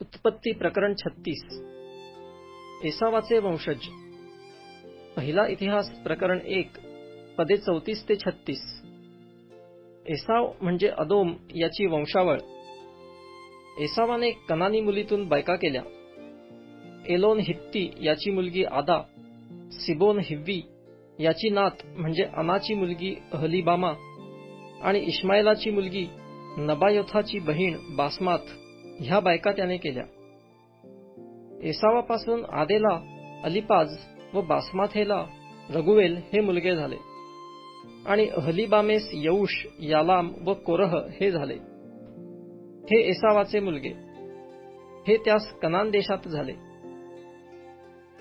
उत्पत्ती प्रकरण 36. एसावाचे वंशज. पहिला इतिहास प्रकरण 1 पदे 34 ते 36. एसाव म्हणजे अदोम याची वंशावळ. एसावाने कनानी मुलीतून बायका केल्या. एलोन हित्ती याची मुलगी आदा, सिबोन हिव्वी याची नात म्हणजे अनाची मुलगी अहलिबामा आणि इश्माएलाची मुलगी नबायोथाची बहीण बासमात ह्या बायका त्याने केल्या. एसावापासून आदेला अलिपाज व बासमाथेला रगुवेल हे मुलगे झाले आणि अहलिबामेस यऊश, यालाम व कोरह हे झाले. हे एसावाचे मुलगे. हे त्यास कनान देशात झाले.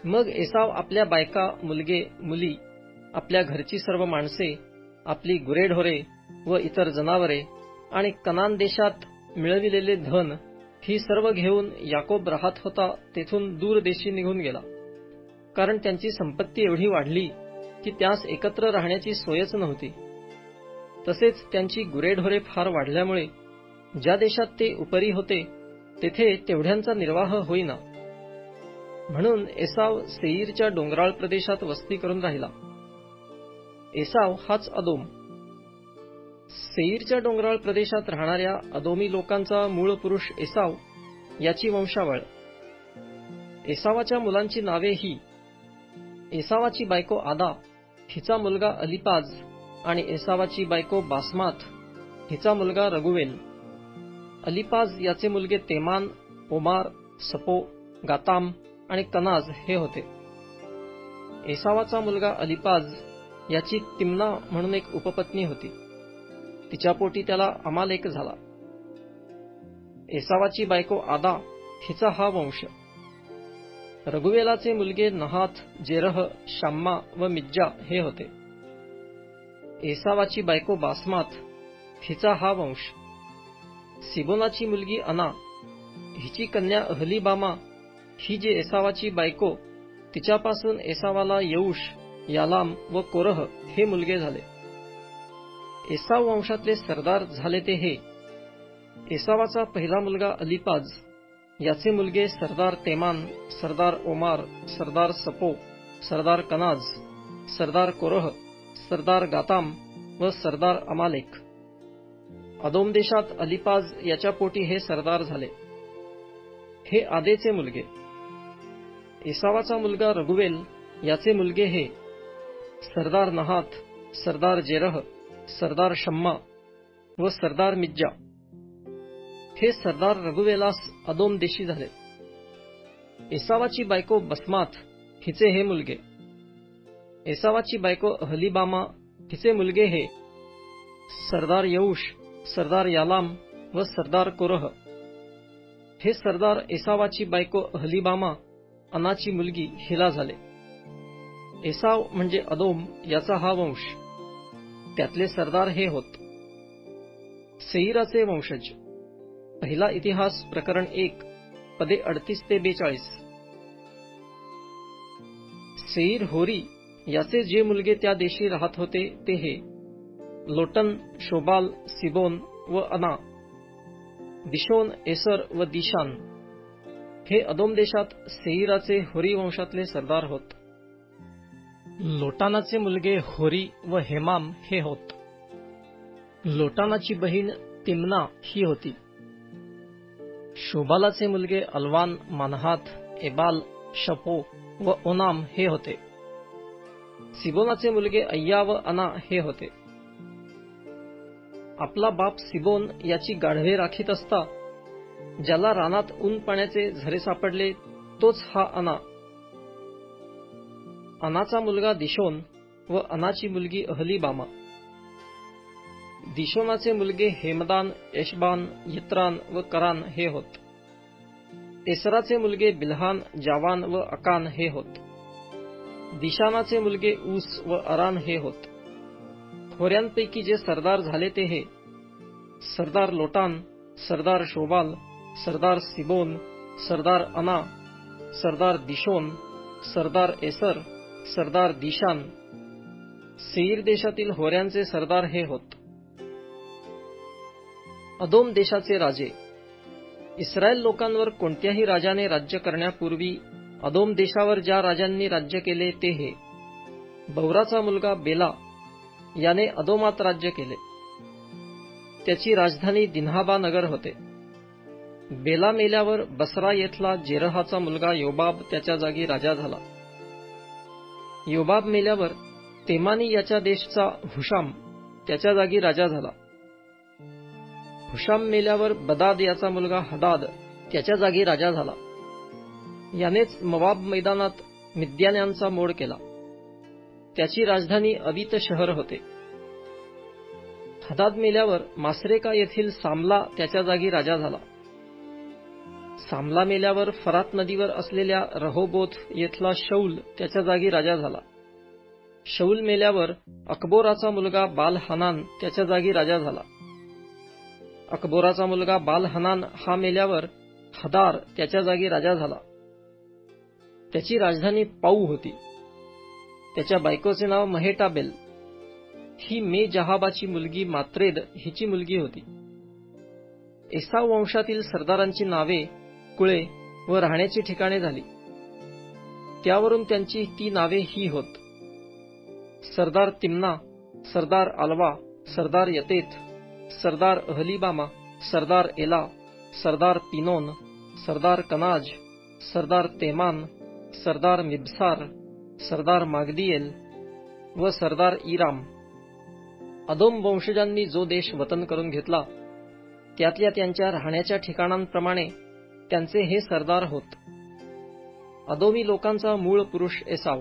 मग एसाव आपल्या बायका, मुलगे, मुली, आपल्या घरची सर्व माणसे, आपली गुरेढोरे व इतर जनावरे आणि कनान देशात मिळविलेले धन ही सर्व घेऊन याकोब राहत होता तेथून दूर देशी निघून गेला. कारण त्यांची संपत्ती एवढी वाढली की त्यास एकत्र राहण्याची सोयच नव्हती. तसेच त्यांची गुरेढोरे फार वाढल्यामुळे ज्या देशात ते उपरी होते तेथे तेवढ्यांचा निर्वाह होईना. म्हणून एसाव सेईरच्या डोंगराळ प्रदेशात वस्ती करून राहिला. एसाव हाच अदोम. सेईरच्या डोंगराळ प्रदेशात राहणाऱ्या अदोमी लोकांचा मूळ पुरुष एसाव याची वंशावळ. एसावाच्या मुलांची नावे ही: एसावाची बायको आदा, हिचा मुलगा अलिपाज आणि एसावाची बायको बासमात, हिचा मुलगा रगुवेल. अलिपाज याचे मुलगे तेमान, ओमार, सपो, गाताम आणि कनाज हे होते. एसावाचा मुलगा अलिपाज याची तिम्ना म्हणून एक उपपत्नी होती. तिच्या पोटी त्याला अमालेक झाला. एसावाची बायको आदा हिचा हा वंश. रगुवेलाचे मुलगे नहात, जेरह, शाम्मा व मिज्जा हे होते. एसावाची बायको बासमात हिचा हा वंश. सिबोनाची मुलगी अना, हिची कन्या अहलिबामा ही जी एसावाची बायको, तिच्यापासून एसावाला यऊश, यालाम व कोरह हे मुलगे झाले. एसाव वंशातले सरदार झाले ते हे: एसावाचा पहिला मुलगा अलिपाज, याचे मुलगे सरदार तेमान, सरदार ओमार, सरदार सपो, सरदार कनाज, सरदार कोरह, सरदार गाताम व सरदार अमालेक. अदोम देशात अलिपाज याच्या पोटी हे सरदार झाले. हे आदेचे मुलगे. एसावाचा मुलगा रगुवेल याचे मुलगे हे: सरदार नहात, सरदार जेरह, सरदार शम्मा व सरदार मिज्जा. हे सरदार रगुवेलास अदोम देशी झाले. एसावाची बायको बसमात हिचे हे मुलगे. एसावाची बायको अहलिबामा हिचे मुलगे हे: सरदार यऊश, सरदार यालाम व सरदार कोरह. हे सरदार एसावाची बायको अहलिबामा, अनाची मुलगी हिला झाले. एसाव म्हणजे अदोम याचा हा वंश. त्यातले सरदार हे होत. सेईराचे वंशज. पहिला इतिहास प्रकरण 1 पदे 38 ते 42. सेईर होरी याचे जे मुलगे त्या देशी राहत होते ते हे: लोटन, शोबाल, सिबोन व अना, दिशोन, एसर व दिशान. हे अदोम देशात सेईराचे होरी वंशातले सरदार होत. लोटानाचे मुलगे होरी व हेमाम हे होत. लोटानाची बहीण तिम्ना ही होती. शोबालाचे मुलगे अल्वान, मानहात, एबाल, शपो व ओनाम हे होते. सिबोनाचे मुलगे अय्या व अना हे होते. आपला बाप सिबोन याची गाढवे राखीत असता ज्याला रानात ऊन पाण्याचे झरे सापडले तोच हा अना. अनाचा मुलगा दिशोन व अनाची मुलगी अहलिबामा. दिशोनाचे मुलगे हेमदान, एशबान, यित्रान व करान हे होत. एसराचे मुलगे बिल्हान, जावान व अकान हे होत. दिशानाचे मुलगे ऊस व अरान हे होत. होऱ्यांपैकी जे सरदार झाले ते हे: सरदार लोटान, सरदार शोबाल, सरदार सिबोन, सरदार अना, सरदार दिशोन, सरदार एसर, सरदार दिशान. सेईर देशातील होऱ्यांचे सरदार हे होत. अदोम देशाचे राजे. इस्रायल लोकांवर कोणत्याही राजाने राज्य करण्यापूर्वी अदोम देशावर ज्या राजांनी राज्य केले ते हे. बौराचा मुलगा बेला याने अदोमात राज्य केले. त्याची राजधानी दिन्हाबा नगर होते. बेला मेल्यावर बसरा येथला जेरहाचा मुलगा योबाब त्याच्या जागी राजा झाला. योबाब मेल्यावर तेमानी याच्या देशचा हुशाम त्याच्या जागी राजा झाला. हुशाम मेल्यावर बदाद याचा मुलगा हदाद त्याच्या जागी राजा झाला. यानेच मोवाब मैदानात मिद्यान्यांचा मोड केला. त्याची राजधानी अवित शहर होते. हदाद मेल्यावर मासरेका येथील सामला त्याच्या जागी राजा झाला. सामला मेल्यावर फरात नदीवर असलेल्या रहोबोथ येथला शौल त्याच्या जागी राजा झाला. शौल मेल्यावर अकबोराचा मुलगा बाल हनान त्याच्या जागी राजा झाला. अकबोराचा मुलगा बाल हनान हा मेल्यावर हदार त्याच्या जागी राजा झाला. त्याची राजधानी पाऊ होती. त्याच्या बायकोचे नाव महेटाबेल. ही मे जहाबाची मुलगी मात्रेद हिची मुलगी होती. एसाव वंशातील सरदारांची नावे, कुळे व राहण्याची ठिकाणे झाली. त्यावरून त्यांची ती नावे ही होत: सरदार तिम्ना, सरदार आल्वा, सरदार यतेत, सरदार अहलीबामा, सरदार एला, सरदार पिनोन, सरदार कनाज, सरदार तेमान, सरदार मिबसार, सरदार मागदिएल व सरदार इराम. अदोम वंशजांनी जो देश वतन करून घेतला त्यातल्या त्यांच्या राहण्याच्या ठिकाणांप्रमाणे त्यांचे हे सरदार होत. अदोमी लोकांचा मूळ पुरुष एसाव.